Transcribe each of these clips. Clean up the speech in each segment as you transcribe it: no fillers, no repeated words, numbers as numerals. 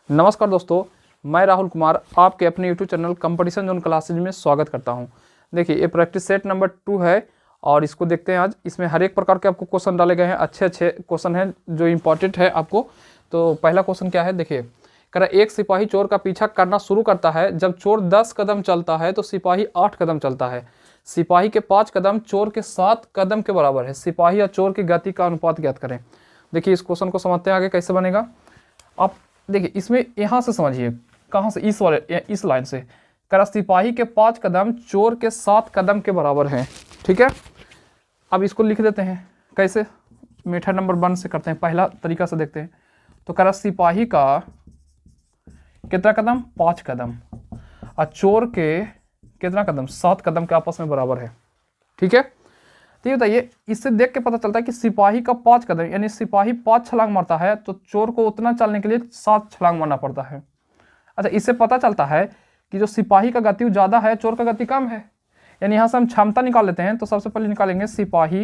नमस्कार दोस्तों, मैं राहुल कुमार आपके अपने YouTube channel competition zone classes में स्वागत करता हूं। देखिए, ये प्रैक्टिस सेट नंबर 2 है और इसको देखते हैं आज। इसमें हर एक प्रकार के आपको क्वेश्चन डाले गए हैं, अच्छे क्वेश्चन हैं जो इंपॉर्टेंट है आपको। तो पहला क्वेश्चन क्या है, देखिए, कह रहा एक सिपाही चोर का पीछा करना शुरू करता है। जब चोर 10 कदम चलता है तो सिपाही 8 कदम चलता है। सिपाही के 5 कदम चोर के 7 कदम के बराबर है। सिपाही और चोर की गति का अनुपात ज्ञात करें। देखिए, इस क्वेश्चन को समझते हैं आगे कैसे बनेगा। आप देखिए, इसमें यहाँ से समझिए, कहाँ से, इस लाइन से। करा सिपाही के 5 कदम चोर के 7 कदम के बराबर हैं। ठीक है, अब इसको लिख देते हैं कैसे, मेथड नंबर 1 से करते हैं। पहला तरीका से देखते हैं। तो करा सिपाही का कितना कदम, 5 कदम, और चोर के कितना कदम, 7 कदम के आपस में बराबर है। ठीक है, तो ये बताइए, इससे देख के पता चलता है कि सिपाही का 5 कदम, यानी सिपाही 5 छलांग मारता है तो चोर को उतना चलने के लिए 7 छलांग मारना पड़ता है। अच्छा, इससे पता चलता है कि जो सिपाही का गति ज़्यादा है, चोर का गति कम है। यानी यहाँ से हम क्षमता निकाल लेते हैं। तो सबसे पहले निकालेंगे सिपाही,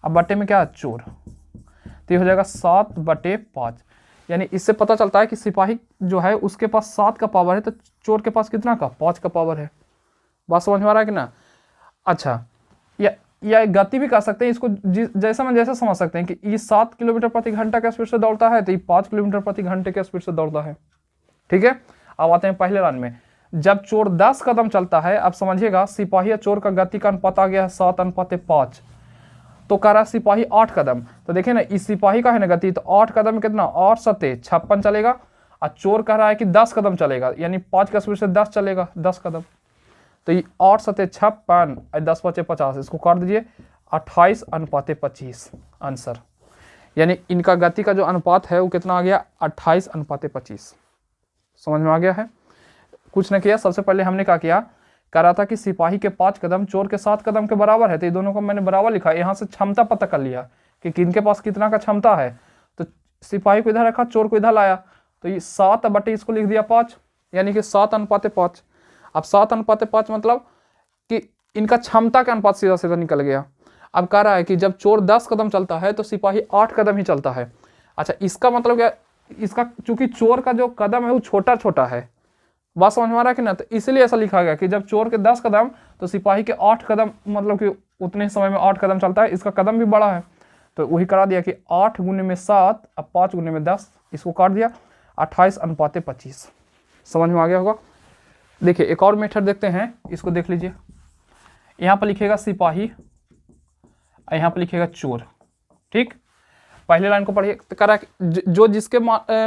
अब बटे में क्या है, चोर। तो ये हो जाएगा 7/5। यानी इससे पता चलता है कि सिपाही जो है उसके पास 7 का पावर है, तो चोर के पास कितना का, 5 का पावर है। बात समझ में आ रहा है कि ना। अच्छा, या गति भी कर सकते हैं इसको, जैसा समझ सकते हैं कि ये 7 किलोमीटर प्रति घंटा के स्पीड से दौड़ता है, तो ये 5 किलोमीटर प्रति घंटे के स्पीड से दौड़ता है। ठीक है, अब आते हैं पहले लाइन में। जब चोर 10 कदम चलता है, अब समझिएगा सिपाही और चोर का गति का अनुपात आ गया है 7/5। तो कह रहा सिपाही 8 कदम, तो देखिए ना, इस सिपाही का है ना गति, तो 8 कदम में कितना, 8 7 56 चलेगा। और चोर कह रहा है कि 10 कदम चलेगा, यानी 5 के स्पीड से 10 चलेगा, 10 कदम। तो ये 8 7 56 और 10 5 50, इसको काट दीजिए, 28/25 आंसर। यानी इनका गति का जो अनुपात है वो कितना आ गया, 28/25। समझ में आ गया है। कुछ नहीं किया, सबसे पहले हमने क्या किया, कह रहा था कि सिपाही के 5 कदम चोर के 7 कदम के बराबर है, तो ये दोनों को मैंने बराबर लिखा। यहाँ से क्षमता पता कर लिया कि किनके पास कितना का क्षमता है। तो सिपाही को इधर रखा, चोर को इधर लाया, तो ये 7 बटे इसको लिख दिया 5, यानी कि 7/5। अब 7/5 मतलब कि इनका क्षमता का अनुपात सीधा सीधा निकल गया। अब कह रहा है कि जब चोर 10 कदम चलता है तो सिपाही 8 कदम ही चलता है। अच्छा, इसका मतलब क्या, इसका चूंकि चोर का जो कदम है वो छोटा छोटा है। बात समझ में आ रहा है कि ना। तो इसलिए ऐसा लिखा गया कि जब चोर के 10 कदम तो सिपाही के 8 कदम, मतलब कि उतने समय में 8 कदम चलता है, इसका कदम भी बड़ा है। तो वही करा दिया कि 8 गुने में 7, अब 5 गुने में 10, इसको काट दिया, 28/25। समझ में आ गया होगा। देखिए, एक और मेथड देखते हैं, इसको देख लीजिए। यहाँ पर लिखेगा सिपाही, यहाँ पर लिखेगा चोर। ठीक, पहले लाइन को पढ़िए। तो करा जो जिसके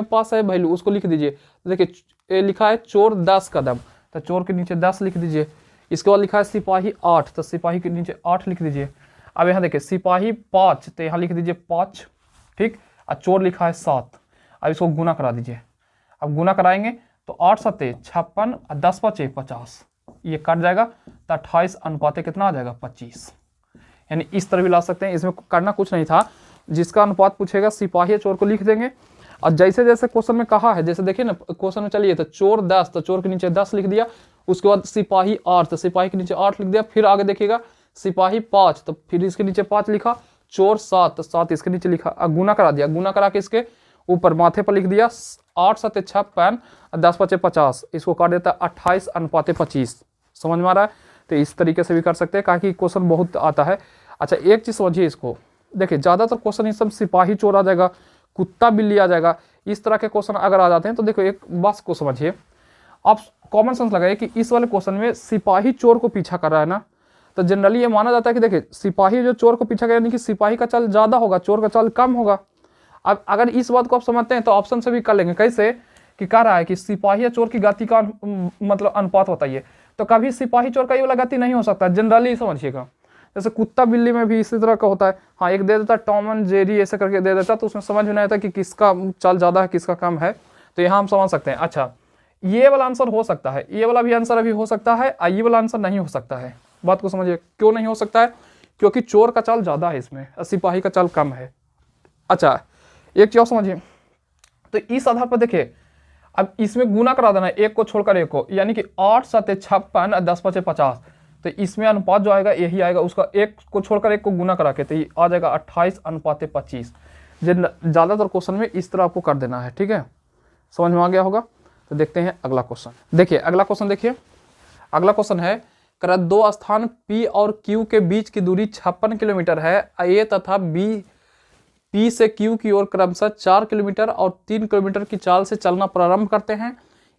पास है वैल्यू उसको लिख दीजिए। तो देखिए, लिखा है चोर 10 कदम, तो चोर के नीचे 10 लिख दीजिए। इसके बाद लिखा है सिपाही 8, तो सिपाही के नीचे 8 लिख दीजिए। अब यहाँ देखिए सिपाही 5, तो यहाँ लिख दीजिए 5। ठीक, और चोर लिखा है 7। अब इसको गुना करा दीजिए। अब गुना कराएंगे तो 8 7 56 और 10 5 50, ये कट जाएगा, तो 28 कितना आ जाएगा, 25। यानी इस तरह भी ला सकते हैं। इसमें करना कुछ नहीं था, जिसका अनुपात पूछेगा सिपाही चोर को लिख देंगे। और जैसे जैसे क्वेश्चन में कहा है, जैसे देखिए ना क्वेश्चन में, चलिए, तो चोर 10, तो चोर के नीचे 10 लिख दिया। उसके बाद सिपाही 8, तो सिपाही के नीचे 8 लिख दिया। फिर आगे देखिएगा सिपाही 5, तो फिर इसके नीचे 5 लिखा। चोर 7, तो 7 इसके नीचे लिखा। गुना करा दिया, गुना करा के इसके ऊपर माथे पर लिख दिया 8 7 56 और 10 5 50, इसको काट देता 28/25। समझ में आ रहा है। तो इस तरीके से भी कर सकते हैं, ताकि क्वेश्चन बहुत आता है। अच्छा, एक चीज़ समझिए इसको, देखिए ज़्यादातर क्वेश्चन ये सब सिपाही चोर आ जाएगा, कुत्ता बिल्ली आ जाएगा, इस तरह के क्वेश्चन अगर आ जाते हैं तो देखो एक बात को समझिए, आप कॉमन सेंस लगाइए कि इस वाले क्वेश्चन में सिपाही चोर को पीछा कर रहा है ना, तो जनरली ये माना जाता है कि देखिए सिपाही जो चोर को पीछा कर, यानी कि सिपाही का चल ज़्यादा होगा, चोर का चल कम होगा। अब अगर इस बात को आप समझते हैं तो ऑप्शन से भी कर लेंगे। कैसे, कि कह रहा है कि सिपाही या चोर की गति का मतलब अनुपात बताइए, तो कभी सिपाही चोर का ये वाला गति नहीं हो सकता, जनरली समझिएगा। जैसे कुत्ता बिल्ली में भी इसी तरह का होता है। हाँ, एक दे देता टॉम एंड जेरी ऐसे करके दे देता, तो उसमें समझ में नहीं आता कि किसका चाल ज़्यादा है किसका कम है। तो यहाँ हम समझ सकते हैं। अच्छा, ये वाला आंसर हो सकता है, ये वाला भी आंसर अभी हो सकता है, ये वाला आंसर नहीं हो सकता है। बात को समझिए, क्यों नहीं हो सकता है, क्योंकि चोर का चाल ज़्यादा है इसमें, सिपाही का चाल कम है। अच्छा, एक चीज समझिए, तो इस आधार पर देखिए, अब इसमें गुना करा देना, एक को छोड़कर एक को, यानी कि 8 7 56 और 10 5 50, तो इसमें अनुपात जो आएगा यही आएगा, उसका एक को छोड़कर एक को गुना करा के, तो ये आ जाएगा 28/25। ज़्यादातर क्वेश्चन में इस तरह आपको कर देना है। ठीक है, समझ में आ गया होगा। तो देखते हैं अगला क्वेश्चन। देखिए अगला क्वेश्चन, देखिए अगला क्वेश्चन है, कर दो स्थान P और Q के बीच की दूरी 56 किलोमीटर है। A तथा B P से Q की ओर क्रमशः 4 किलोमीटर और 3 किलोमीटर की चाल से चलना प्रारंभ करते हैं।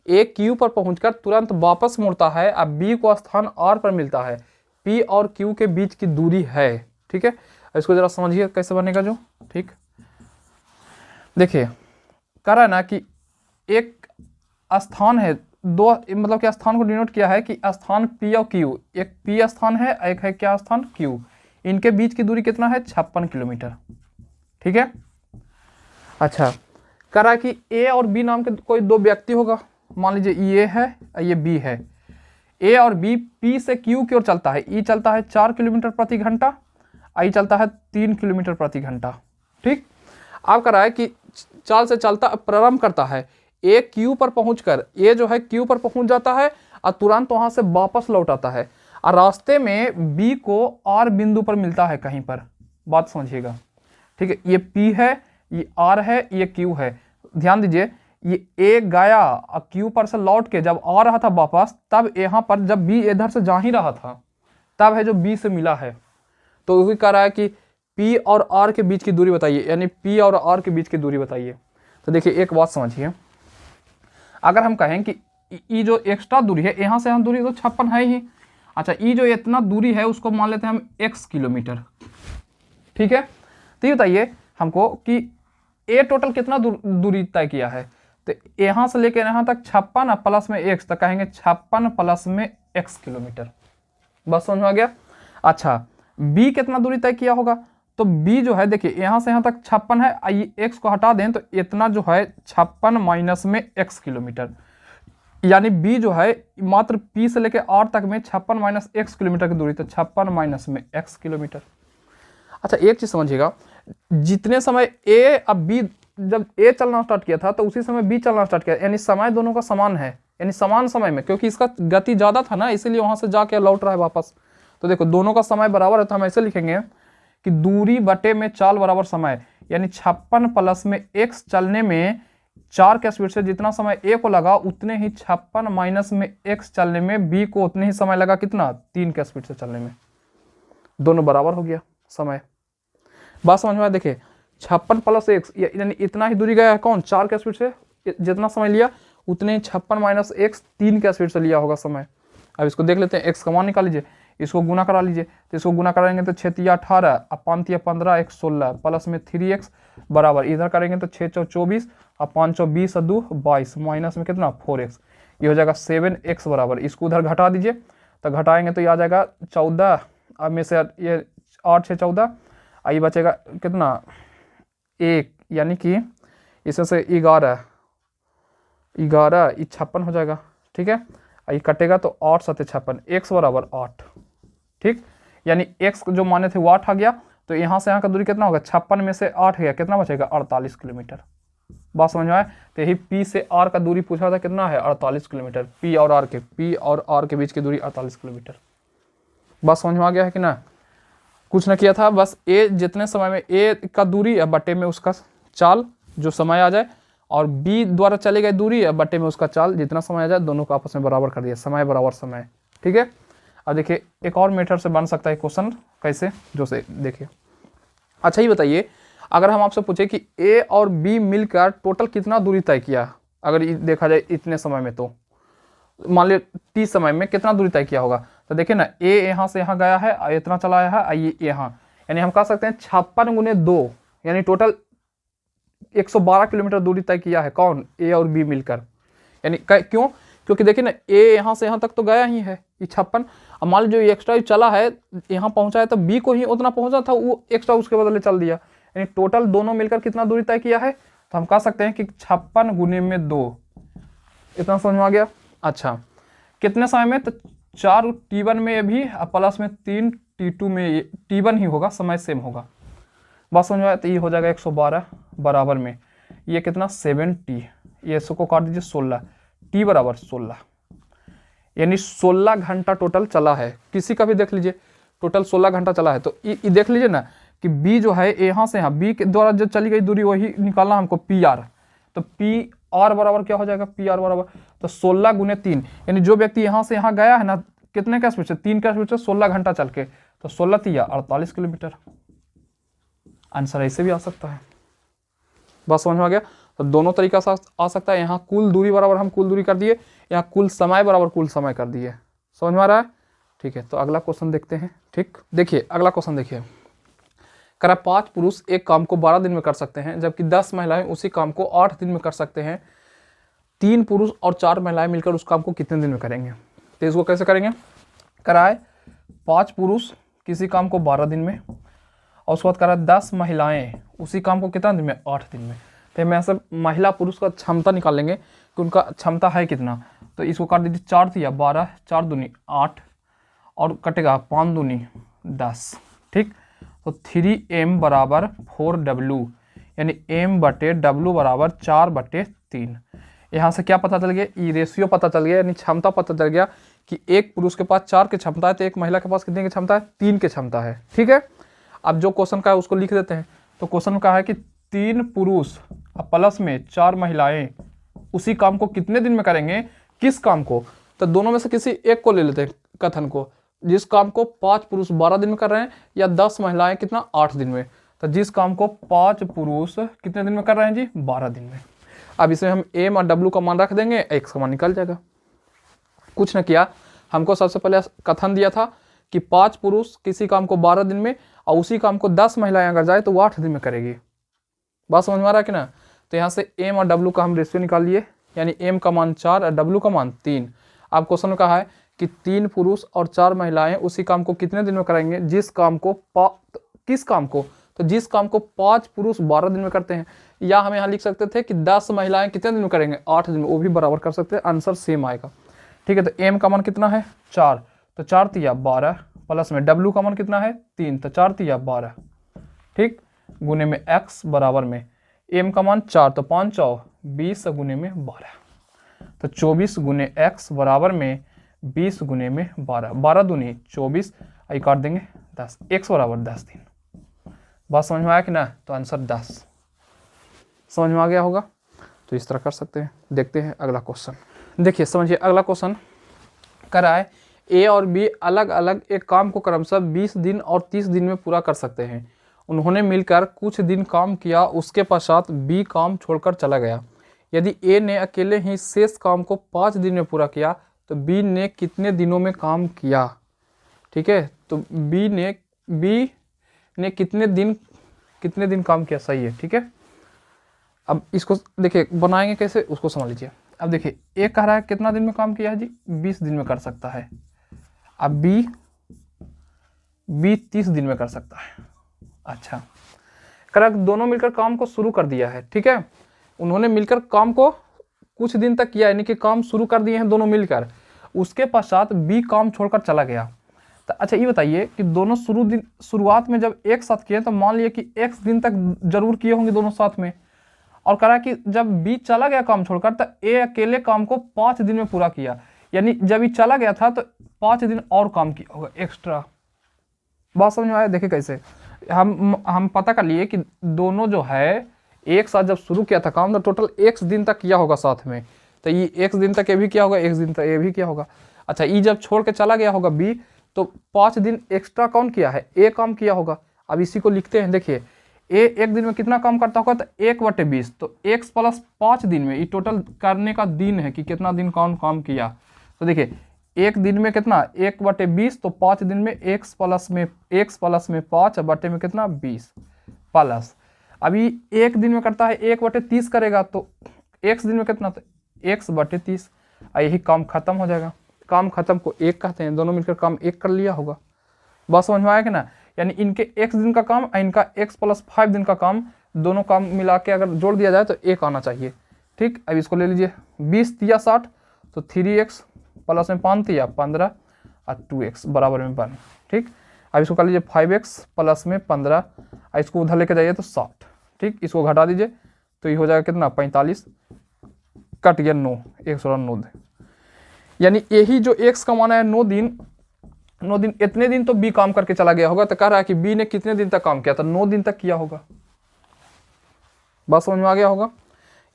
A Q पर पहुंचकर तुरंत वापस मुड़ता है। अब B को स्थान R पर मिलता है। P और Q के बीच की दूरी है। ठीक है, इसको जरा समझिए कैसे बनेगा जो। ठीक, देखिए कह रहा है ना कि एक स्थान है, दो मतलब क्या स्थान को डिनोट किया है कि स्थान P और Q, एक P स्थान है, एक है क्या स्थान Q, इनके बीच की दूरी कितना है 56 किलोमीटर। ठीक है, अच्छा कह रहा है कि A और B नाम के कोई दो व्यक्ति होगा, मान लीजिए ये है ये B है। A और B P से Q की ओर चलता है। E चलता है 4 किलोमीटर प्रति घंटा, I चलता है 3 किलोमीटर प्रति घंटा। ठीक, अब कह रहा है कि चाल से चलता प्रारंभ करता है। A Q पर पहुंचकर, A जो है Q पर पहुंच जाता है और तुरंत वहां से वापस लौट आता है और रास्ते में B को R बिंदु पर मिलता है कहीं पर। बात समझिएगा, ठीक है, ये P है, ये R है, ये Q है। ध्यान दीजिए, ये A गया और Q पर से लौट के जब आ रहा था वापस, तब यहाँ पर जब B इधर से जा ही रहा था तब है जो B से मिला है। तो वही कह रहा है कि P और R के बीच की दूरी बताइए, यानी P और R के बीच की दूरी बताइए। तो देखिए एक बात समझिए, अगर हम कहें कि ये जो एक्स्ट्रा दूरी है, यहाँ से हम दूरी तो 56 है ही। अच्छा, ये जो इतना दूरी है उसको मान लेते हैं हम x किलोमीटर। ठीक है, तो ये बताइए हमको कि A टोटल कितना दूरी तय किया है। तो यहाँ से लेकर यहाँ तक 56 प्लस में x, तक कहेंगे 56 प्लस में x किलोमीटर। बस समझ में आ गया। अच्छा, B कितना दूरी तय किया होगा। तो B जो है देखिए यहाँ से यहाँ तक 56 है, आइए x को हटा दें तो इतना जो है 56 माइनस में x किलोमीटर, यानी B जो है मात्र P से लेकर R तक में 56 माइनस x किलोमीटर की दूरी, तो 56 माइनस में x किलोमीटर। अच्छा एक चीज समझिएगा, जितने समय A अब B, जब A चलना स्टार्ट किया था तो उसी समय B चलना स्टार्ट किया, यानी समय दोनों का समान है, यानी समान समय में, क्योंकि इसका गति ज्यादा था ना इसीलिए वहां से जाके लौट रहा है वापस। तो देखो दोनों का समय बराबर है, तो हम ऐसे लिखेंगे कि दूरी बटे में चाल बराबर समय, यानी 56 प्लस में x चलने में 4 के स्पीड से जितना समय A को लगा उतने ही 56 माइनस में x चलने में B को उतने ही समय लगा, कितना 3 के स्पीड से चलने में। दोनों बराबर हो गया समय। बात समझ में आया। देखिए 56 प्लस x यानी इतना ही दूरी गया है कौन, 4 के स्पीड से, जितना समय लिया उतने ही 56 माइनस x 3 के स्पीड से लिया होगा समय। अब इसको देख लेते हैं, x का मान निकाल लीजिए, इसको गुना करा लीजिए, तो इसको गुना कराएंगे तो 6 तिया 18 और 5 तिया 15 1 16 प्लस में 3x बराबर, इधर करेंगे तो 6 चौ 24 और 5 चौ 20 और 2 22 माइनस में कितना 4x, ये हो जाएगा 7x बराबर। इसको उधर घटा दीजिए, तो घटाएंगे तो ये आ जाएगा 14, अब में से ये 8 6 14, आई बचेगा कितना 1, यानी कि इसमें से 11 11 ये 56 हो जाएगा। ठीक है, ये कटेगा तो 8 7 56, x बराबर 8। ठीक, यानी x जो माने थे वो 8 आ गया, तो यहाँ से यहाँ का दूरी कितना होगा, 56 में से 8 गया, कितना बचेगा 48 किलोमीटर। बात समझ में आए। तो यही P से R का दूरी पूछा था, कितना है 48 किलोमीटर। P और R के बीच की दूरी 48 किलोमीटर। बात समझ में आ गया है कि ना। कुछ ना किया था, बस A जितने समय में A का दूरी या बटे में उसका चाल जो समय आ जाए, और B द्वारा चले गए दूरी या बटे में उसका चाल जितना समय आ जाए, दोनों को आपस में बराबर कर दिया, समय बराबर समय। ठीक है, अब देखिए एक और मेथड से बन सकता है क्वेश्चन, कैसे जो से देखिए। अच्छा ये बताइए, अगर हम आपसे पूछे कि A और B मिलकर टोटल कितना दूरी तय किया, अगर देखा जाए इतने समय में, तो मान लीजिए T समय में कितना दूरी तय किया होगा। तो देखिए ना, A यहाँ से यहाँ गया है, इतना चला आया है, ये यहाँ, यानी हम कह सकते हैं 56 गुने 2, यानी टोटल 112 किलोमीटर दूरी तय किया है कौन, A और B मिलकर। यानी क्यों, क्योंकि देखिए ना A यहाँ से यहाँ तक तो गया ही है, ये 56, अब मान लीजिए एक्स्ट्रा चला है यहाँ पहुंचा है, तो B को ही उतना पहुंचा था, वो एक्स्ट्रा उसके बदले चल दिया, यानी टोटल दोनों मिलकर कितना दूरी तय किया है। तो हम कह सकते हैं कि 56 गुने में 2, इतना समझ में आ गया। अच्छा, कितने समय में, तो 4 T1 में भी प्लस में 3 T2 में, T1 ही होगा, समय सेम होगा। बात समझ में आया। तो ये हो जाएगा 112 बराबर में ये कितना 7T, ये इसको काट दीजिए 16, T बराबर 16, यानी 16 घंटा टोटल चला है। किसी का भी देख लीजिए टोटल 16 घंटा चला है। तो ये देख लीजिए ना कि B जो है यहाँ से यहाँ B के द्वारा जो चली गई दूरी वही निकालना हमको PR, तो P आर बराबर क्या हो जाएगा, पी आर बराबर, तो 16 गुने 3, यानी जो व्यक्ति यहाँ से यहाँ गया है ना, कितने का स्पीड से, 3 का स्पीड से 16 घंटा चल के, तो 16 तिया 48 किलोमीटर। आंसर ऐसे भी आ सकता है। बस समझ में आ गया। तो दोनों तरीका से आ सकता है। यहाँ कुल दूरी बराबर हम कुल दूरी कर दिए, यहाँ कुल समय बराबर कुल समय कर दिए। समझ में आ रहा है? ठीक है, तो अगला क्वेश्चन देखते हैं। ठीक, देखिए अगला क्वेश्चन देखिए, करा 5 पुरुष एक काम को 12 दिन में कर सकते हैं, जबकि 10 महिलाएं उसी काम को 8 दिन में कर सकते हैं। 3 पुरुष और 4 महिलाएं मिलकर उस काम को कितने दिन में करेंगे? तो इसको कैसे करेंगे? कराए 5 पुरुष किसी काम को 12 दिन में, और उसके बाद करा 10 महिलाएं उसी काम को कितना दिन में, 8 दिन में। तो मैं सब महिला पुरुष का क्षमता निकाल लेंगे कि उनका क्षमता है कितना। तो इसको काट दीजिए, 4 तिया 12, 4 दूनी 8, और कटेगा 5 दूनी 10। ठीक, तो 3m बराबर 4w, यानी m बटे w बराबर 4/3। यहाँ से क्या पता चल गया, ये रेशियो पता चल गया, यानी क्षमता पता चल गया कि एक पुरुष के पास 4 की क्षमता है, तो एक महिला के पास कितने की क्षमता है, 3 की क्षमता है। ठीक है, अब जो क्वेश्चन का है उसको लिख देते हैं। तो क्वेश्चन में कहा है कि 3 पुरुष प्लस में 4 महिलाएं उसी काम को कितने दिन में करेंगे, किस काम को? तो दोनों में से किसी एक को ले लेते हैं कथन को, जिस काम को 5 पुरुष 12 दिन में कर रहे हैं, या 10 महिलाएं कितना 8 दिन में। तो जिस काम को 5 पुरुष कितने दिन में कर रहे हैं जी, 12 दिन में। अब इसमें हम m और w का मान रख देंगे, x का मान निकल जाएगा। कुछ न किया, हमको सबसे पहले कथन दिया था कि 5 पुरुष किसी काम को 12 दिन में, और उसी काम को 10 महिलाएं अगर जाए तो वो 8 दिन में करेगी। बात समझ में आ रहा है कि ना? तो यहाँ से m और w का हम रेशियो निकाल लिए, यानी m का मान 4 और w का मान 3। अब क्वेश्चन में कहा है कि 3 पुरुष और 4 महिलाएं उसी काम को कितने दिन में करेंगे, जिस काम को किस काम को? तो जिस काम को 5 पुरुष 12 दिन में करते हैं, या हम यहाँ लिख सकते थे कि 10 महिलाएं कितने दिन में करेंगे, 8 दिन में, वो भी बराबर कर सकते हैं, आंसर सेम आएगा। ठीक है, तो m का मान कितना है, 4, तो 4 तिया 12, प्लस में w का मान कितना है, 3, तो 4 तिया 12। ठीक, गुने में x बराबर में m का मान 4, तो 5 चौ 20 गुने में 12, तो 24 गुने x बराबर में 20 गुने में 12, 12 दूनी 24, आई काट देंगे 10, x बराबर 10 दिन। बात समझ में आया कि ना? तो आंसर 10 समझ में आ गया होगा। तो इस तरह कर सकते हैं। देखते हैं अगला क्वेश्चन। देखिए समझिए, अगला क्वेश्चन करा है ए और बी अलग अलग एक काम को क्रमशः 20 दिन और 30 दिन में पूरा कर सकते हैं। उन्होंने मिलकर कुछ दिन काम किया, उसके पश्चात बी काम छोड़कर चला गया। यदि ए ने अकेले ही शेष काम को 5 दिन में पूरा किया तो बी ने कितने दिनों में काम किया? ठीक है, तो बी ने कितने दिन काम किया, सही है। ठीक है, अब इसको देखिए बनाएंगे कैसे, उसको समझ लीजिए। अब देखिए, ए कह रहा है कितना दिन में काम किया है जी, 20 दिन में कर सकता है। अब बी 30 दिन में कर सकता है। अच्छा, कर दोनों मिलकर काम को शुरू कर दिया है। ठीक है, उन्होंने मिलकर काम को कुछ दिन तक किया, यानी कि काम शुरू कर दिए हैं दोनों मिलकर। उसके पश्चात बी काम छोड़कर चला गया। तो अच्छा ये बताइए कि दोनों शुरुआत में जब एक साथ किए तो मान लिया कि x दिन तक जरूर किए होंगे दोनों साथ में, और करा कि जब बी चला गया काम छोड़कर तो ए अकेले काम को 5 दिन में पूरा किया, यानी जब ये चला गया था तो 5 दिन और काम किया होगा एक्स्ट्रा। बात समझ में आया? देखिए कैसे हम पता कर लिए कि दोनों जो है एक साथ जब शुरू किया था काम तो टोटल x दिन तक किया होगा साथ में, तो ये x दिन तक ये भी किया होगा, x दिन तक ये भी किया होगा। अच्छा, ये जब छोड़ के चला गया होगा बी तो 5 दिन एक्स्ट्रा कौन किया है, ए काम किया होगा। अब इसी को लिखते हैं। देखिए, ए एक दिन में कितना काम करता होगा, तो 1/20, तो x + 5 दिन में, ये टोटल करने का दिन है कि कितना दिन कौन काम किया। तो देखिए, एक दिन में कितना 1/20, तो 5 दिन में x प्लस में 5 बटे में कितना 20 प्लस, अभी एक दिन में करता है 1/30 करेगा, तो x दिन में कितना, तो x/30, यही काम खत्म हो जाएगा। काम खत्म को 1 कहते हैं, दोनों मिलकर काम 1 कर लिया होगा। बात समझ में आया कि ना? यानी इनके x दिन का काम और इनका x + 5 दिन का काम, दोनों काम मिला के अगर जोड़ दिया जाए तो 1 आना चाहिए। ठीक, अब इसको ले लीजिए, 20 तिया 60, तो 3x प्लस में 5 तिया 15 और 2x बराबर में 1। ठीक, अब इसको कर लीजिए 5x प्लस में 15, और इसको उधर लेके जाइए तो 60। ठीक, इसको घटा दीजिए तो ये हो जाएगा कितना 45, कट गया 9, 109। यानी यही जो x का माना है 9 दिन, इतने दिन तो बी काम करके चला गया होगा। तो कह रहा है कि बी ने कितने दिन तक काम किया, तो 9 दिन तक किया होगा। बात समझ में आ गया होगा।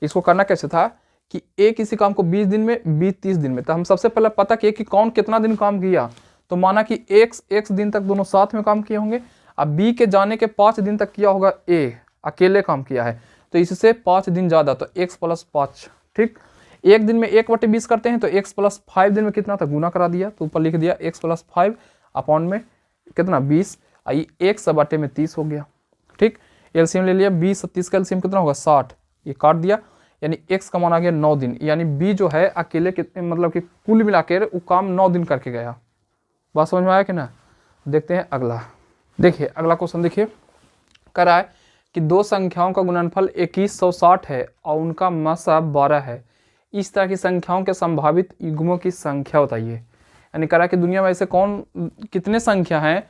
इसको करना कैसे था कि ए किसी काम को 20 दिन में, बी 30 दिन में। तो हम सबसे पहले पता किए कि कौन कितना दिन काम किया, तो माना कि x दिन तक दोनों साथ में काम किए होंगे। अब बी के जाने के 5 दिन तक किया होगा ए, अकेले काम किया है, तो इससे 5 दिन ज़्यादा, तो x + 5। ठीक, एक दिन में 1/20 करते हैं, तो x + 5 दिन में कितना था, गुना करा दिया, तो ऊपर लिख दिया x + 5 अपॉन में कितना 20, आई 1/30 हो गया। ठीक, एलसीएम ले लिया, 20 और 30 का एलसीएम कितना होगा 60, ये काट दिया, यानी x का मान आ गया 9 दिन, यानी b जो है अकेले कितने मतलब कि कुल मिलाकर वो काम 9 दिन करके गया। बात समझ में आया कि ना। देखते हैं अगला। देखिए अगला क्वेश्चन देखिए, कह रहा है कि दो संख्याओं का गुणनफल 2160 है और उनका मसा 12 है। इस तरह की संख्याओं के संभावित युग्मों की संख्या बताइए। यानी कह रहा है कि दुनिया में ऐसे कितने संख्या हैं,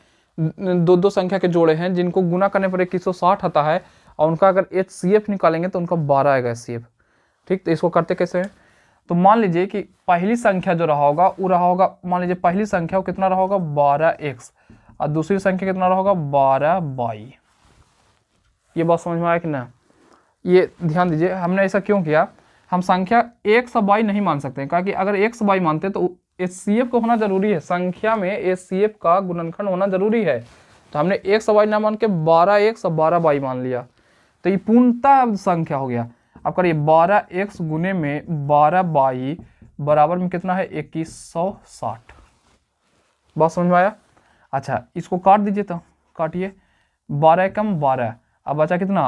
दो संख्या के जोड़े हैं जिनको गुना करने पर 2160 आता है और उनका अगर HCF निकालेंगे तो उनका 12 आएगा HCF। ठीक, तो इसको करते कैसे हैं, तो मान लीजिए कि पहली संख्या जो रहा होगा वो रहा होगा, मान लीजिए पहली संख्या वो कितना रहा होगा 12x और दूसरी संख्या कितना रहा होगा 12y। ये बात समझ में आया कि ना। ये ध्यान दीजिए, हमने ऐसा क्यों किया, हम संख्या x और y नहीं मान सकते, क्योंकि अगर x y मानते तो HCF को होना जरूरी है, संख्या में HCF का गुणनखंड होना जरूरी है। तो हमने x और y ना मान के 12x और 12y मान लिया, तो ये पूर्णतः संख्या हो गया। अब करिए 12x गुने में 12y बराबर में कितना है 2160। बात समझ में आया। अच्छा, इसको काट दीजिए, तो काटिए, 12 कम 12, अब बचा कितना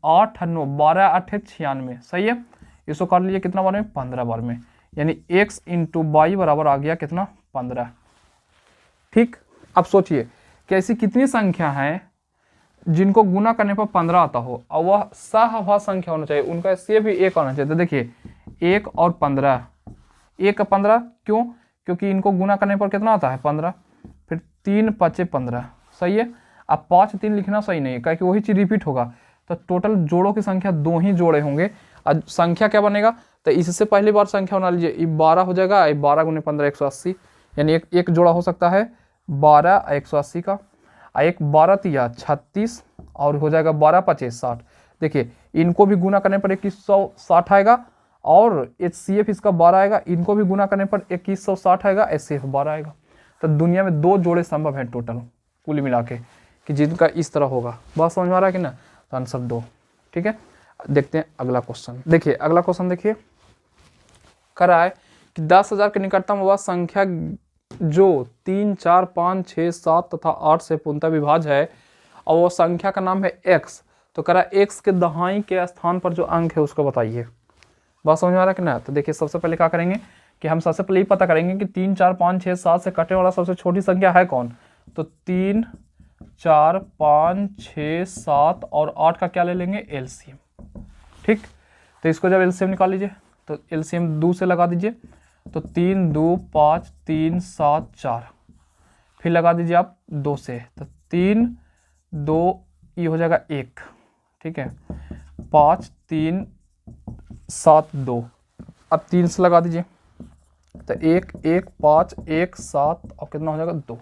8 9, 12 8 96, सही है। इसको काट लीजिए, कितना बार में 15 बार में, यानी x × y बराबर आ गया कितना 15। ठीक, अब सोचिए कि ऐसी कितनी संख्या हैं जिनको गुना करने पर 15 आता हो और वह सहभाज्य संख्या होना चाहिए, उनका HCF भी 1 होना चाहिए। तो देखिए 1 और 15, 1 और 15 क्यों, क्योंकि इनको गुना करने पर कितना आता है 15, फिर 3 5 15, सही है। अब 5 3 लिखना सही नहीं है, क्योंकि वही चीज रिपीट होगा, तो टोटल जोड़ों की संख्या 2 ही जोड़े होंगे। अब संख्या क्या बनेगा, तो इससे पहली बार संख्या बना लीजिए, 12 हो जाएगा, 12 × 15 180, यानी एक जोड़ा हो सकता है 12 180 का, एक 12 तिया 36 और हो जाएगा 12 5 60। देखिए इनको भी गुना करने पर 2160 आएगा और HCF इसका 12 आएगा, इनको भी गुना करने पर 2160 आएगा, HCF 12 आएगा। तो दुनिया में 2 जोड़े संभव है टोटल कुल मिला के कि जिनका इस तरह होगा। बात समझ में आ रहा है कि ना, तो आंसर 2। ठीक है, देखते हैं अगला क्वेश्चन। देखिए अगला क्वेश्चन देखिए, कह रहा है कि 10,000 के निकटतम वह संख्या जो 3 4 5 6 7 तथा 8 से पूर्णतः विभाज्य है और वो संख्या का नाम है x, तो कह रहा है x के दहाई के स्थान पर जो अंक है उसको बताइए। बात समझ में आ रहा है कि ना। तो देखिए सबसे पहले क्या करेंगे कि हम सबसे पहले ही पता करेंगे कि 3 4 5 6 7 से कटने वाला सबसे छोटी संख्या है कौन, तो 3 4 5 6 7 और 8 का क्या ले लेंगे LCM। ठीक, तो इसको जब LCM निकाल लीजिए तो LCM 2 से लगा दीजिए, तो 3 2 5 3 7 4, फिर लगा दीजिए आप 2 से, तो 3 2 ये हो जाएगा 1। ठीक है, 5 3 7 2, अब 3 से लगा दीजिए, तो 1 1 5 1 7 और कितना हो जाएगा 2।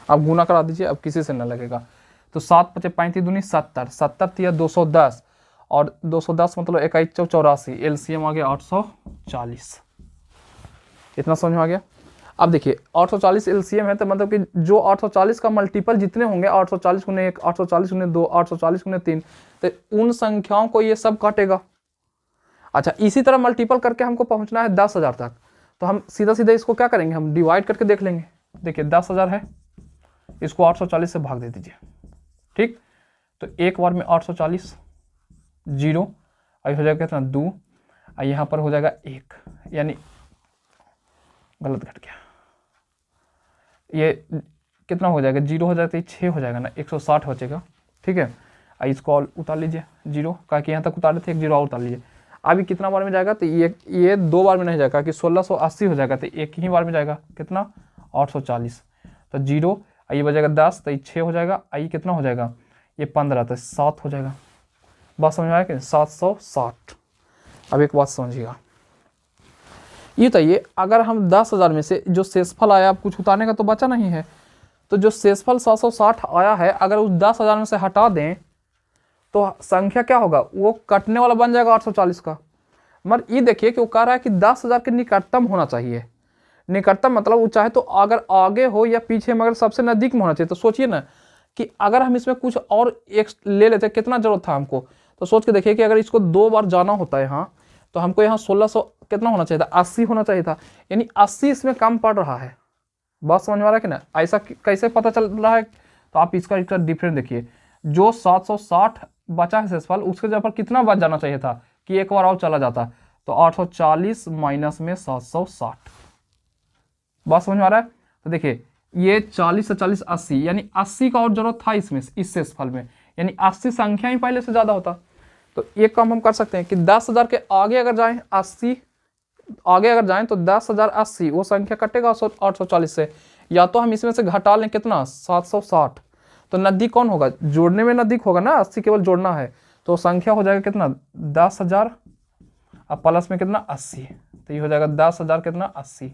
अब गुना करा दीजिए, अब किसी से ना लगेगा, तो 7 5 35 दूनी 70, 70 तिया 210 और 210 मतलब 1 1 84, LCM आ गया 840। इतना समझ में आ गया। अब देखिए 840 LCM है, तो मतलब कि जो 840 का मल्टीपल जितने होंगे 840 × 1 840 × 2 840 × 3, तो उन संख्याओं को ये सब काटेगा। अच्छा, इसी तरह मल्टीपल करके हमको पहुंचना है 10,000 तक, तो हम सीधा सीधा इसको क्या करेंगे, हम डिवाइड करके देख लेंगे। देखिए 10,000 है, इसको 840 से भाग दे दीजिए। ठीक, तो एक बार में 840 0 और हो जाएगा कितना 2 और यहाँ पर हो जाएगा 1, यानी गलत घट गया, ये कितना हो जाएगा 0 हो जाएगा तो 6 हो जाएगा ना, 160 हो जाएगा। ठीक है, इसको उतार लीजिए 0 का, कि यहाँ तक उतारे थे, 1 0 और उतार लीजिए। अभी कितना बार में जाएगा, तो ये 2 बार में नहीं जाएगा कि 1680 हो जाएगा, तो एक ही बार में जाएगा कितना 840, तो 0 ये बजेगा 10, तो ये 6 हो जाएगा, ये कितना हो जाएगा ये 15, तो 7 हो जाएगा। बात समझ में आया कि 760। अब एक बात समझिएगा, ये बताइए अगर हम 10,000 में से जो शेषफल आया, अब कुछ उतारने का तो बचा नहीं है, तो जो शेषफल 760 आया है अगर उस 10,000 में से हटा दें तो संख्या क्या होगा, वो कटने वाला बन जाएगा 840 का। मगर ये देखिए कि वो कह रहा है कि 10,000 के निकटतम होना चाहिए। निकटतम मतलब वो चाहे तो अगर आगे हो या पीछे, मगर सबसे नज़दीक में होना चाहिए। तो सोचिए ना कि अगर हम इसमें कुछ और एक ले लेते, कितना जरूरत था हमको, तो सोच के देखिए कि अगर इसको 2 बार जाना होता है यहाँ, तो हमको यहाँ 1600 कितना होना चाहिए था, 80 होना चाहिए था, यानी 80 इसमें कम पड़ रहा है। बात समझ में आ रहा है कि ना? ऐसा कैसे पता चल रहा है? तो आप इसका डिफरेंस देखिए, जो 760 बचा है शेषफल, उसके जगह पर कितना बच जाना चाहिए था कि एक बार और चला जाता, तो 840 माइनस में 760। बात समझ में आ रहा है? तो देखिए ये 40 से 40 80, यानी 80 का और जरूरत था इसमें, इस शेषफल में, यानी 80 संख्या ही पहले से ज्यादा होता। तो एक काम हम कर सकते हैं कि 10,000 के आगे अगर जाएं, 80 आगे अगर जाएं तो 10,080 वो संख्या कटेगा 840 से, या तो हम इसमें से घटा लें कितना 760, तो नजदीक कौन होगा, जोड़ने में नजदीक होगा ना, 80 केवल जोड़ना है, तो संख्या हो जाएगा कितना 10,000 अब प्लस में कितना 80, तो ये हो जाएगा 10,000 कितना 80।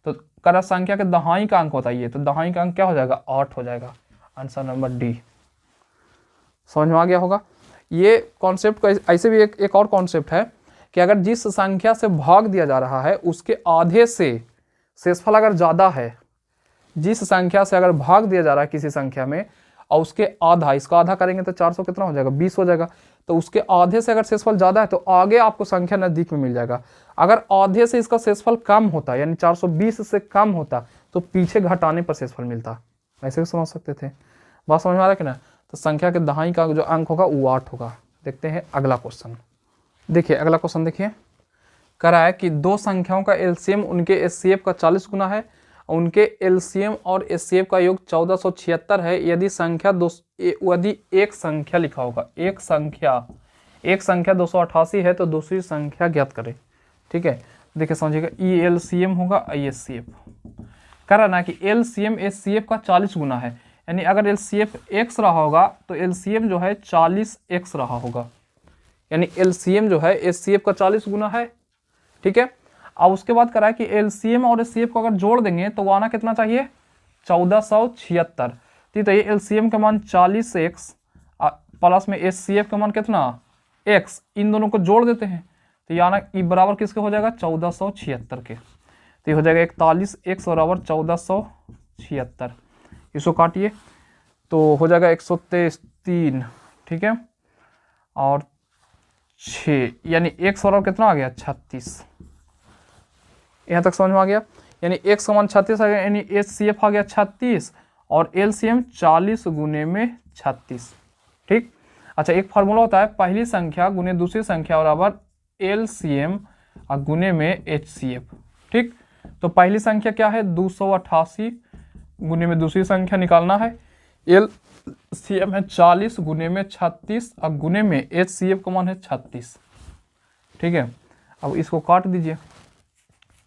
तो करा संख्या के दहाई का अंक बताइए, तो दहाई का अंक क्या हो जाएगा 8 हो जाएगा। Answer number D. समझ में आ गया होगा। ये कॉन्सेप्ट को ऐसे भी एक और कॉन्सेप्ट है कि अगर जिस संख्या से भाग दिया जा रहा है उसके आधे से शेषफल अगर ज़्यादा है, जिस संख्या से अगर भाग दिया जा रहा है किसी संख्या में और उसके आधा, इसका आधा करेंगे तो 400 कितना हो जाएगा 20 हो जाएगा, तो उसके आधे से अगर शेषफल ज़्यादा है तो आगे आपको संख्या नज़दीक में मिल जाएगा। अगर आधे से इसका शेषफल कम होता यानी 420 से कम होता तो पीछे घटाने पर शेषफल मिलता। ऐसे भी समझ सकते थे। बात समझ में आ रहा है कि ना? तो संख्या के दहाई का जो अंक होगा वो 8 होगा। देखते हैं अगला क्वेश्चन। देखिए अगला क्वेश्चन देखिए, कह रहा है कि दो संख्याओं का एलसीएम उनके एचसीएफ का 40 गुना है, उनके एलसीएम और एचसीएफ का योग 1476 है। यदि एक संख्या लिखा होगा, एक संख्या 288 है तो दूसरी संख्या ज्ञात करें। ठीक है, देखिए समझिएगा, ई एलसीएम होगा एचसीएफ। कह रहा ना कि एलसीएम एचसीएफ का 40 गुना है, यानी अगर एलसीएफ x रहा होगा तो एलसीएम जो है 40x रहा होगा, यानी एलसीएम जो है एचसीएफ का 40 गुना है। ठीक है, अब उसके बाद करा है कि एलसीएम और एचसीएफ को अगर जोड़ देंगे तो वो आना कितना चाहिए 1476। तो ये एलसीएम का मान 40x प्लस में एचसीएफ का मान कितना x, इन दोनों को जोड़ देते हैं तो ये आना ई बराबर किसके हो जाएगा 1476 के। तो ये हो जाएगा 41x बराबर 1476। इसको काटिए तो हो जाएगा 123। ठीक है, और 6 यानी x बराबर कितना आ गया 36। यहाँ तक समझ में आ गया, यानी x समान 36 आ गया, यानी एचसीएफ आ गया 36 और एलसीएम 40 गुने में 36। ठीक, अच्छा एक फार्मूला होता है पहली संख्या गुने दूसरी संख्या बराबर एलसीएम गुने में एचसीएफ। ठीक, तो पहली संख्या क्या है 288 गुने में दूसरी संख्या निकालना है, एलसीएम है 40 गुने में 36 और गुने में एचसीएफ का मान है 36। ठीक है, अब इसको काट दीजिए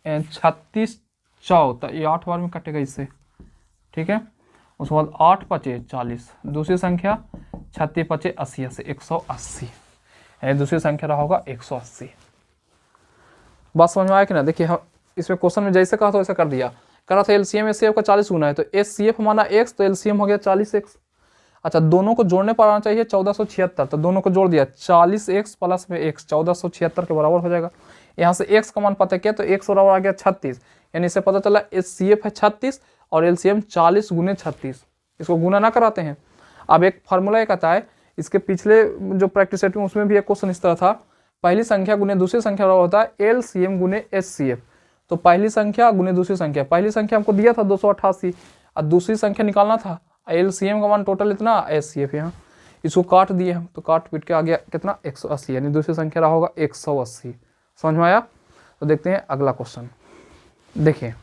36 4, तो ये 8 बार में कटेगा इससे। ठीक है, उसके बाद 8 पचे 40, दूसरी संख्या 36 पचे 80 से 180, दूसरी संख्या रहा होगा 180। बात समझ में आया कि ना? देखिए इसमें क्वेश्चन में जैसे कहा था वैसे कर दिया। कह रहा था एलसीएम एचसीएफ का 40 गुना है तो एचसीएफ माना x, तो एलसीएम हो गया 40x। अच्छा दोनों को जोड़ने पर आना चाहिए 1476, तो दोनों को जोड़ दिया 40x प्लस में x 1476 के बराबर हो जाएगा। यहाँ से x का मान पता किया तो x बराबर आ गया 36, यानी इससे पता चला एचसीएफ है 36 और एलसीएम 40 गुने 36। इसको गुना ना कराते हैं। अब एक फार्मूला एक आता है, इसके पिछले जो प्रैक्टिस सेट में उसमें भी एक क्वेश्चन इस तरह था, पहली संख्या गुने दूसरी संख्या होता है एलसीएम गुने एचसीएफ। तो पहली संख्या गुने दूसरी संख्या, पहली संख्या हमको दिया था 288 और दूसरी संख्या निकालना था, एलसीएम का मान टोटल इतना एचसीएफ, यहाँ इसको काट दिए हम तो काट पीट के आ गया कितना 180, यानी दूसरी संख्या रहा होगा 180। समझ में आया? तो देखते हैं अगला क्वेश्चन। देखिए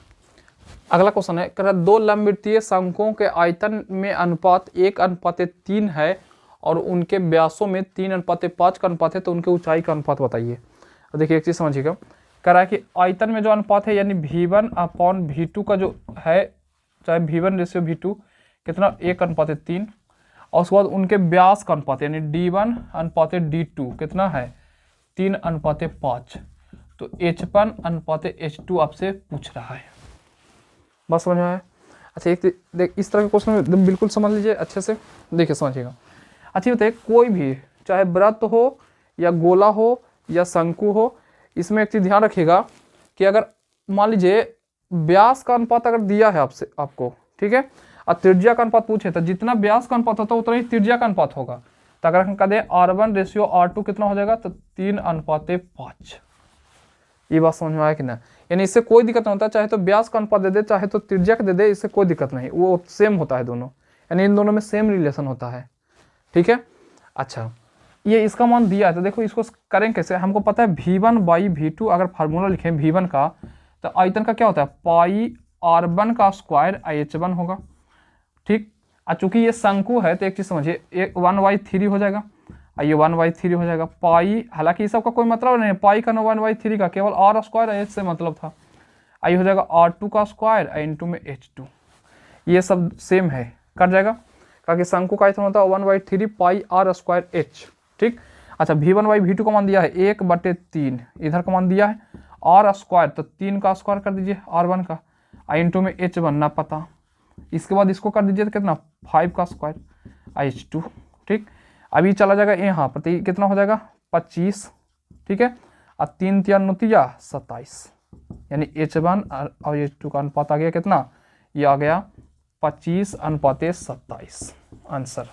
अगला क्वेश्चन है, कह रहा दो लंबवृत्तीय शंकुओं के आयतन में अनुपात 1:3 है और उनके व्यासों में 3:5 का अनुपात है, तो उनके ऊंचाई का अनुपात बताइए। तो देखिए एक चीज़ समझिएगा, कह रहा है कि आयतन में जो अनुपात है यानी V1/V2 का जो है, चाहे V1/V2 कितना 1:3, और उसके बाद उनके व्यास का अनुपात यानी D1/D2 कितना है 3:5, तो H1/H2 आपसे पूछ रहा है। बस समझ में आया? अच्छा एक देख इस तरह के क्वेश्चन बिल्कुल समझ लीजिए अच्छे से, देखिए समझिएगा। अच्छी बताइए, कोई भी चाहे वृत्त हो या गोला हो या शंकु हो इसमें एक चीज़ ध्यान रखिएगा कि अगर मान लीजिए व्यास का अनुपात अगर दिया है आपको, ठीक है, और त्रिज्या का अनुपात पूछे तो जितना व्यास का अनुपात होता है उतना ही त्रिज्या का अनुपात होगा। तो अगर हम कह दें R1:R2 कितना हो जाएगा, तो 3:5। ये बात समझ में आया कि ना। यानी इससे कोई दिक्कत नहीं होता, चाहे तो व्यास का अनुपात दे दे चाहे तो त्रिज्या का दे दे, इससे कोई दिक्कत नहीं, वो सेम होता है दोनों, यानी इन दोनों में सेम रिलेशन होता है, ठीक है। अच्छा, ये इसका मान दिया है तो देखो इसको करें कैसे। हमको पता है V1/V2, अगर फार्मूला लिखें V1 का तो आयतन का क्या होता है, पाई R1 का स्क्वायर H1 होगा, ठीक। और चूंकि ये शंकु है तो एक चीज़ समझिए, 1/3 हो जाएगा, ये 1/3 हो जाएगा। पाई, हालांकि इस सब का कोई मतलब नहीं है, पाई का 1/3 का, केवल R स्क्वायर H से मतलब था। आई हो जाएगा R2 का स्क्वायर इंटू में H2, ये सब सेम है, कट जाएगा, क्योंकि शंकु का आयतन होता है 1/3 पाई R स्क्वायर H, ठीक। अच्छा, V1/V2 का मान दिया है 1/3, इधर का मान दिया है R स्क्वायर, तो 3 का स्क्वायर कर दीजिए R1 का, इंटू में H1 ना पता, इसके बाद इसको कर दीजिए तो कितना 5 का स्क्वायर H2, ठीक। अभी चला जाएगा यहाँ पर, तो कितना हो जाएगा 25, ठीक है, और 3 3 9 27, यानी H1 और H2 का अनुपात आ गया कितना, ये आ गया 25:27 आंसर,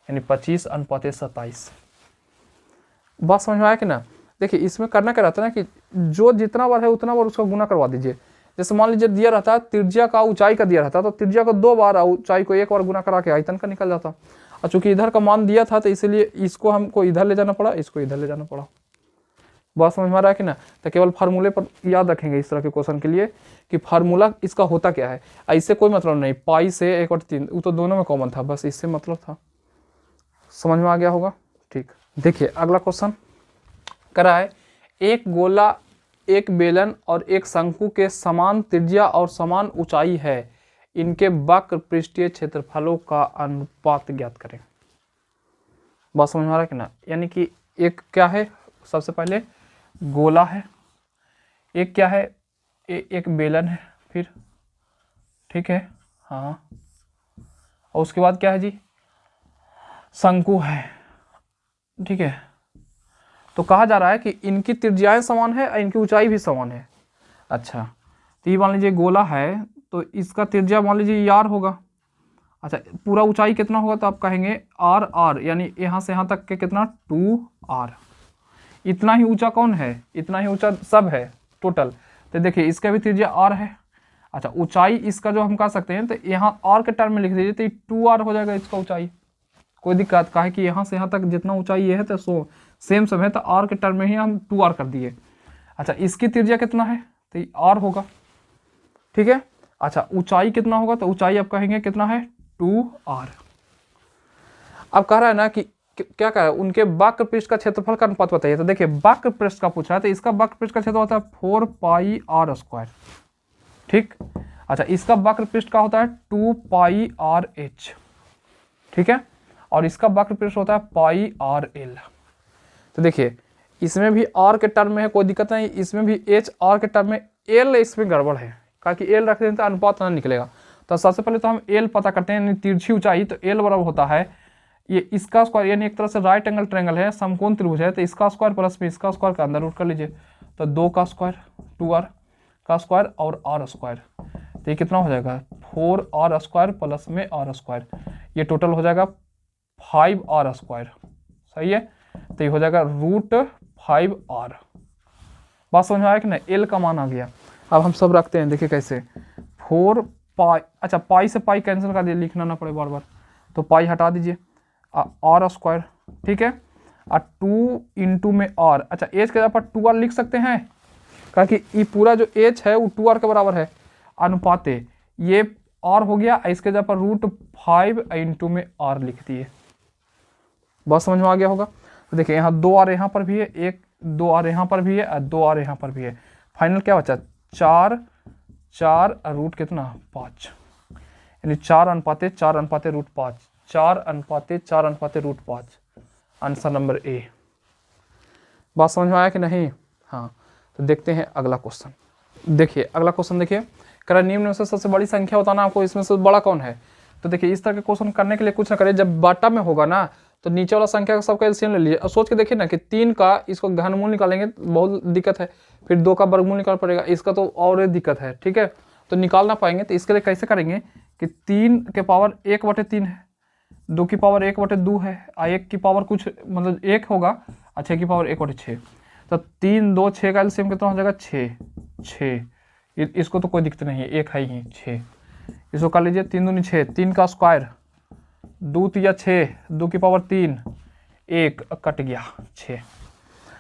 यानी 25:27। बात समझ में आया कि ना। देखिए इसमें करना क्या रहता है ना कि जो जितना बार है उतना बार उसका गुना करवा दीजिए। जैसे मान लीजिए दिया रहता है त्रिज्या का ऊंचाई का दिया रहता है, तो त्रिज्या को 2 बार, ऊंचाई को 1 बार गुना करा के आयतन का निकल जाता। और चूंकि इधर का मान दिया था तो इसलिए इसको हमको इधर ले जाना पड़ा, इसको इधर ले जाना पड़ा। बात समझ में आ रहा है कि ना। तो केवल फार्मूले पर याद रखेंगे इस तरह के क्वेश्चन के लिए कि फार्मूला इसका होता क्या है, ऐसे कोई मतलब नहीं, पाई से 1/3 वो तो दोनों में कॉमन था, बस इससे मतलब था। समझ में आ गया होगा, ठीक। देखिए अगला क्वेश्चन करा है, एक गोला, एक बेलन और एक शंकु के समान त्रिज्या और समान ऊंचाई है, इनके वक्र पृष्ठीय क्षेत्रफलों का अनुपात ज्ञात करें। बात समझ में आ रहा है कि ना। यानी कि एक क्या है, सबसे पहले गोला है, एक क्या है, एक बेलन है, फिर ठीक है, हाँ, और उसके बाद क्या है जी, शंकु है, ठीक है। तो कहा जा रहा है कि इनकी त्रिज्याएं समान है और इनकी ऊंचाई भी समान है। अच्छा, तो ये मान लीजिए गोला है तो इसका त्रिज्या मान लीजिए R होगा। अच्छा, पूरा ऊंचाई कितना होगा, तो आप कहेंगे R, यानी यहाँ से यहाँ तक के कितना 2R। इतना ही ऊंचा कौन है, इतना ही ऊंचा सब है टोटल। तो देखिए इसका भी त्रिज्या R है। अच्छा, ऊंचाई इसका जो हम कह सकते हैं, तो यहाँ R के टर्म में लिख दीजिए तो 2R हो जाएगा इसका ऊंचाई, कोई दिक्कत का है कि यहाँ से यहाँ तक जितना ऊंचाई ये है तो सेम सब है, तो R के टर्म में ही हम 2R कर दिए। अच्छा, इसकी त्रिज्या कितना है, तो R होगा, ठीक है। अच्छा, ऊंचाई कितना होगा, तो ऊंचाई आप कहेंगे कितना है 2R। अब कह रहा है ना कि क्या कह रहा है, उनके वक्र पृष्ठ का क्षेत्रफल का अनुपात बताइए। तो देखिए वक्र पृष्ठ का पूछा है, तो इसका वक्र पृष्ठ का क्षेत्रफल होता है 4 पाई R स्क्वायर, ठीक। अच्छा, इसका वक्र पृष्ठ का होता है 2 पाई RH, ठीक है, और इसका वक्र पृष्ठ होता है पाई RL। तो देखिए इसमें भी R के टर्म में है, कोई दिक्कत नहीं, इसमें भी H R के टर्म में, L इसमें गड़बड़ है, क्योंकि L रख दें तो अनुपात ना निकलेगा। तो सबसे पहले तो हम L पता करते हैं, तिरछी ऊंचाई, तो L बराबर होता है ये इसका स्क्वायर, यानी एक तरह से राइट एंगल ट्रायंगल है, समकोण त्रिभुज है, तो इसका स्क्वायर प्लस में इसका स्क्वायर का अंदर रूट कर लीजिए, तो 2 का स्क्वायर 2R का स्क्वायर और R स्क्वायर, तो ये कितना हो जाएगा 4R स्क्वायर प्लस में R स्क्वायर, ये टोटल हो जाएगा 5R स्क्वायर, सही है। तो ये हो जाएगा √5R। बात समझ में आया कि ना, L का मान आ गया। अब हम सब रखते हैं, देखिए कैसे 4 पाई, अच्छा पाई से पाई कैंसिल कर दिए, लिखना ना पड़े बार बार, तो पाई हटा दीजिए, R स्क्वायर, ठीक है, और 2 इंटू में R। अच्छा, एच के जगह पर 2R लिख सकते हैं, क्योंकि ये पूरा जो एच है वो 2R के बराबर है, अनुपाते ये R हो गया, इसके जगह पर √5 इंटू में R लिख दिए। बस समझ में आ गया होगा। तो देखिए यहाँ 2R यहाँ पर भी है, 2R यहाँ पर भी है और 2R यहाँ पर भी है, फाइनल क्या बचा 4 रूट कितना 5, यानी 4:4:5, 4:4:5, आंसर नंबर ए। बात समझ में आया कि नहीं। हाँ, तो देखते हैं अगला क्वेश्चन। देखिए अगला क्वेश्चन, देखिए करा निम्न में से सबसे बड़ी संख्या बताना आपको, इसमें से बड़ा कौन है। तो देखिए इस तरह के क्वेश्चन करने के लिए कुछ ना करें, जब बाटा में होगा ना तो नीचे वाला संख्या का सबका एलसीएम ले लीजिए। और सोच के देखिए ना कि 3 का इसको घनमूल निकालेंगे तो बहुत दिक्कत है, फिर 2 का वर्गमूल निकाल पड़ेगा, इसका तो और दिक्कत है, ठीक है। तो निकाल ना पाएंगे, तो इसके लिए कैसे करेंगे कि 3 के पावर 1/3 है, 2 की पावर 1/2 है, 1 की पावर कुछ मतलब 1 होगा, 6 की पावर 1/6, तो 3 2 6 का एलसीएम कितना हो जाएगा 6। इसको तो कोई दिक्कत नहीं है, 1 है ही 6, इसको कर लीजिए 3 दूनी 6, 3 का स्क्वायर 2 या 6, 2 की पावर 3, 1 कट गया 6,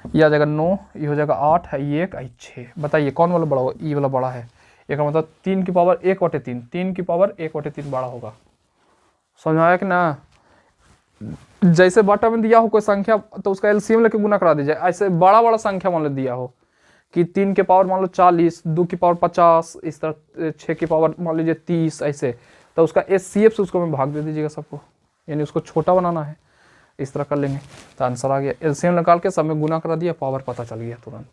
ये आ जाएगा 9, ये हो जाएगा 8 है, 1 है 6। बताइए कौन वाला बड़ा होगा? ये वाला बड़ा है, एक मतलब 3 की पावर 1/3, 3 की पावर 1/3 बड़ा होगा। समझ में आया कि ना? जैसे बाटा में दिया हो कोई संख्या तो उसका एलसीएम लेके गुना करा दीजिए। ऐसे बड़ा बड़ा संख्या मान लो दिया हो कि 3 के पावर मान लो 40, 2 की पावर 50, इस तरह 6 की पावर मान लीजिए 30, ऐसे, तो उसका एचसीएफ से उसको में भाग दे दीजिएगा सबको, यानी उसको छोटा बनाना है, इस तरह कर लेंगे तो आंसर आ गया। एलसीएम निकाल के सब में गुना करा दिया, पावर पता चल गया तुरंत।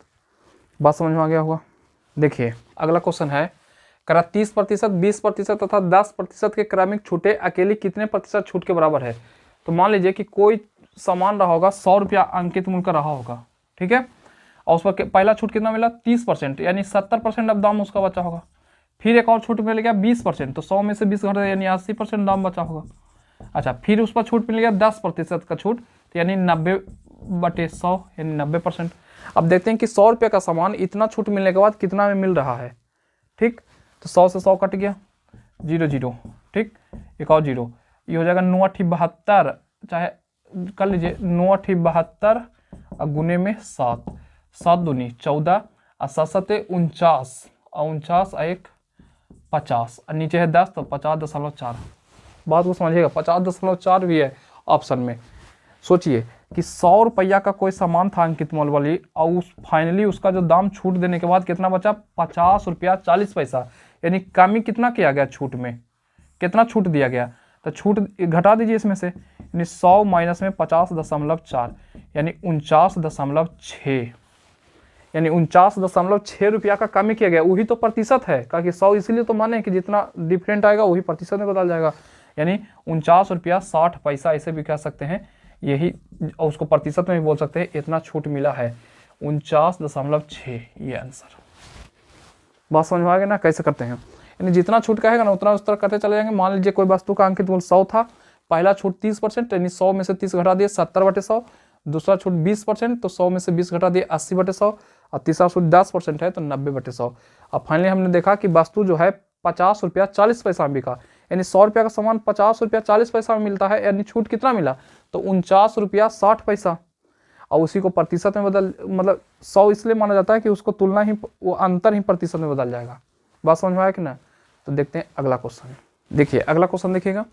बात समझ में आ गया होगा। देखिए अगला क्वेश्चन है, करा 30%, 20% तथा 10% के क्रमिक छूटे अकेली कितने प्रतिशत छूट के बराबर है? तो मान लीजिए कि कोई सामान रहा होगा 100 रुपया अंकित मूल्य का रहा होगा, ठीक है, और उस पर पहला छूट कितना मिला 30%, यानी 70% अब दाम उसका बचा होगा। फिर एक और छूट मिल गया 20%, तो 100 में से 20 घटा यानी 80% दाम बचा होगा। अच्छा, फिर उस पर छूट मिल गया 10% का छूट, तो यानी 90/100 यानी 90%। अब देखते हैं कि 100 रुपये का सामान इतना छूट मिलने के बाद कितना में मिल रहा है, ठीक, तो 100 से 100 कट गया, 0 0, ठीक, एक और 0, ये हो जाएगा 9×8 = 72, चाहे कर लीजिए 9×8 = 72 गुने में 7, 7 दूनी 14 और 7 7 49 और 49 और 1 50 और नीचे है 10, तो 50.4। बात को समझिएगा, 50.4 भी है ऑप्शन में। सोचिए कि 100 रुपया का कोई सामान था अंकित मोल वाली, और उस फाइनली उसका जो दाम छूट देने के बाद कितना बचा 50 रुपया 40 पैसा, यानी कमी कितना किया गया छूट में, कितना छूट दिया गया, तो छूट घटा दीजिए इसमें से, यानी 100 माइनस में 50.4 यानी 49.6, यानी 49.6 रुपया का कमी किया गया। वही तो प्रतिशत है, क्योंकि 100 इसीलिए तो माने कि जितना डिफरेंट आएगा वही प्रतिशत में बदल जाएगा, यानी 49 रुपया 60 पैसा, ऐसे भी कह सकते हैं, यही उसको प्रतिशत में भी बोल सकते हैं। इतना छूट मिला है 49.6, ये आंसर। बात समझ में आ गया ना कैसे करते हैं, यानी जितना छूट कहेगा ना उतना उस तरह करते चले जाएंगे। मान लीजिए कोई वस्तु का अंकित मूल्य 100 था, पहला छूट 30%, यानी 100 में से 30 घटा दिए 70/100, दूसरा छूट 20%, तो 100 में से 20 घटा दिए 80/100, और तीसरा छूट 10% है तो 90/100। अब फाइनली हमने देखा कि वस्तु जो है 50 रुपया 40 पैसा में बिका, यानी 100 रुपया का सामान 50 रुपया 40 पैसा में मिलता है, यानी छूट कितना मिला तो 49 रुपया 60 पैसा। और उसी को प्रतिशत में बदल, मतलब 100 इसलिए माना जाता है कि उसको तुलना ही, वो अंतर ही प्रतिशत में बदल जाएगा। बात समझ में आया कि ना? तो देखते हैं अगला क्वेश्चन। देखिए अगला क्वेश्चन देखिएगा,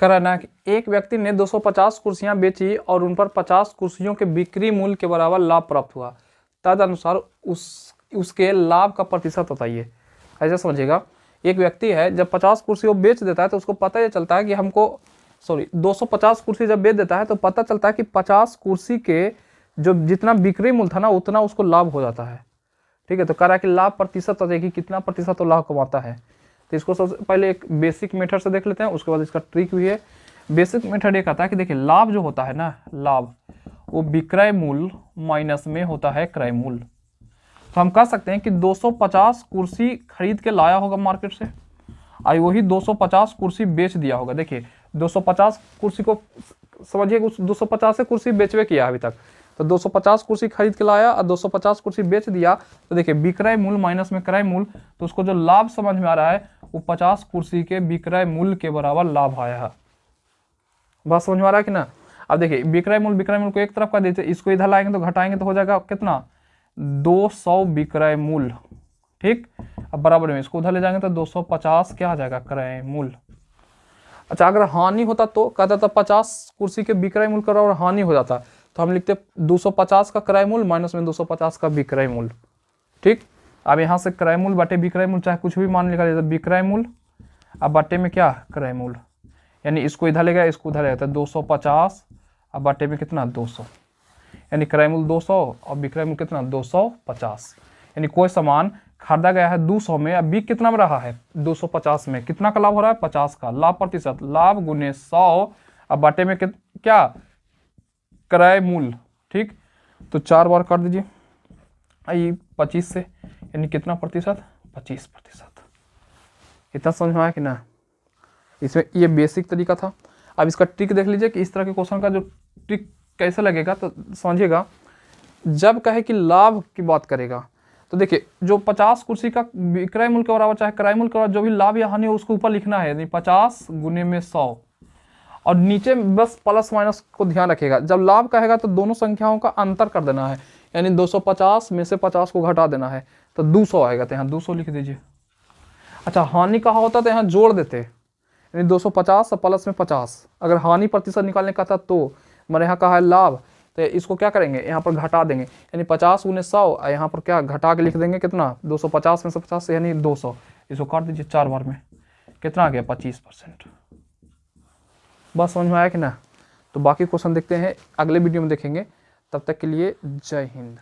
कह रहा है कि एक व्यक्ति ने 250 कुर्सियां बेची और उन पर 50 कुर्सियों के बिक्री मूल्य के बराबर लाभ प्राप्त हुआ, तदनुसार उसके लाभ का प्रतिशत बताइए। ऐसा समझिएगा, एक व्यक्ति है जब 50 कुर्सी वो बेच देता है तो उसको पता ये चलता है कि हमको 250 कुर्सी जब बेच देता है तो पता चलता है कि 50 कुर्सी के जो जितना बिक्री मूल्य था ना उतना उसको लाभ हो जाता है, ठीक है। तो कह रहा है कि लाभ प्रतिशत बताइए कि कितना प्रतिशत तो लाभ कमाता है। तो इसको सबसे पहले एक बेसिक मेथड से देख लेते हैं, उसके बाद इसका ट्रिक भी है। बेसिक मेथड ये कहता है कि देखिए लाभ जो होता है ना, लाभ वो विक्रय मूल्य माइनस में होता है क्रय मूल्य। तो हम कह सकते हैं कि 250 कुर्सी खरीद के लाया होगा मार्केट से, और वही 250 कुर्सी बेच दिया होगा। देखिए 250 कुर्सी को समझिए, उस 250 से कुर्सी बेचवे किया अभी तक, तो 250 कुर्सी खरीद के लाया और 250 कुर्सी बेच दिया। तो देखिए विक्रय मूल्य माइनस में क्रय मूल्य, तो उसको जो लाभ समझ में आ रहा है वो 50 कुर्सी के विक्रय मूल्य के बराबर लाभ आया है। बात समझ में आ रहा है कि ना? अब देखिए विक्रय मूल्य को एक तरफ कर देते, इसको इधर लाएंगे तो घटाएंगे तो हो जाएगा कितना 200 विक्रय मूल्य, ठीक। अब बराबर में इसको उधर ले जाएंगे तो 250 क्या आ जाएगा क्रय मूल्य। अच्छा, अगर हानि होता तो कहता था 50 कुर्सी के विक्रय मूल्य का और हानि हो जाता, तो हम लिखते 250 का क्रय मूल्य माइनस में 250 का विक्रय मूल्य, ठीक। अब यहाँ से क्रय मूल्य बटे विक्रय मूल्य, चाहे कुछ भी मान लिखा जाए, विक्रय मूल्य अब बटे में क्या क्रय मूल्य, यानी इसको इधर ले गया इसको उधर ले गया, 250 अब बटे में कितना 200, यानी क्रय मूल्य 200 और विक्रय मूल्य कितना 250। यानी कोई सामान खरीदा गया है 200 में, अब बिक कितना में रहा है 250 में, कितना का लाभ हो रहा है 50 का। लाभ प्रतिशत, लाभ गुने 100 अब बटे में क्या क्रय मूल्य, ठीक। तो 4 बार काट दीजिए, ये 25 से, यानी कितना प्रतिशत, 25%। इतना समझ में आया कि ना। इसमें ये बेसिक तरीका था। अब इसका ट्रिक देख लीजिए कि इस तरह के क्वेश्चन का जो ट्रिक कैसे लगेगा, तो समझिएगा। जब कहे कि लाभ की बात करेगा, तो देखिए जो 50 कुर्सी का विक्रय मूल्य के बराबर चाहे क्रय मूल्य के बराबर जो भी लाभ या हानि हो उसको ऊपर लिखना है, यानी 50 गुने में 100, और नीचे बस प्लस माइनस को ध्यान रखिएगा। जब लाभ कहेगा तो दोनों संख्याओं का अंतर कर देना है, यानी 250 में से 50 को घटा देना है, तो 200 आएगा, तो यहाँ 200 लिख दीजिए। अच्छा, हानि कहा होता तो यहाँ जोड़ देते, यानी 250 प्लस में 50। अगर हानि प्रतिशत निकालने का था तो मैंने यहाँ कहा है लाभ, तो इसको क्या करेंगे, यहाँ पर घटा देंगे, यानी 50 गुने 100, यहाँ पर क्या घटा के लिख देंगे, कितना, 250 में से 50 यानी 200। इसको काट दीजिए 4 बार में, कितना आ गया, 25%। बस समझ में आया कि ना। तो बाकी क्वेश्चन देखते हैं अगले वीडियो में देखेंगे। तब तक के लिए जय हिंद।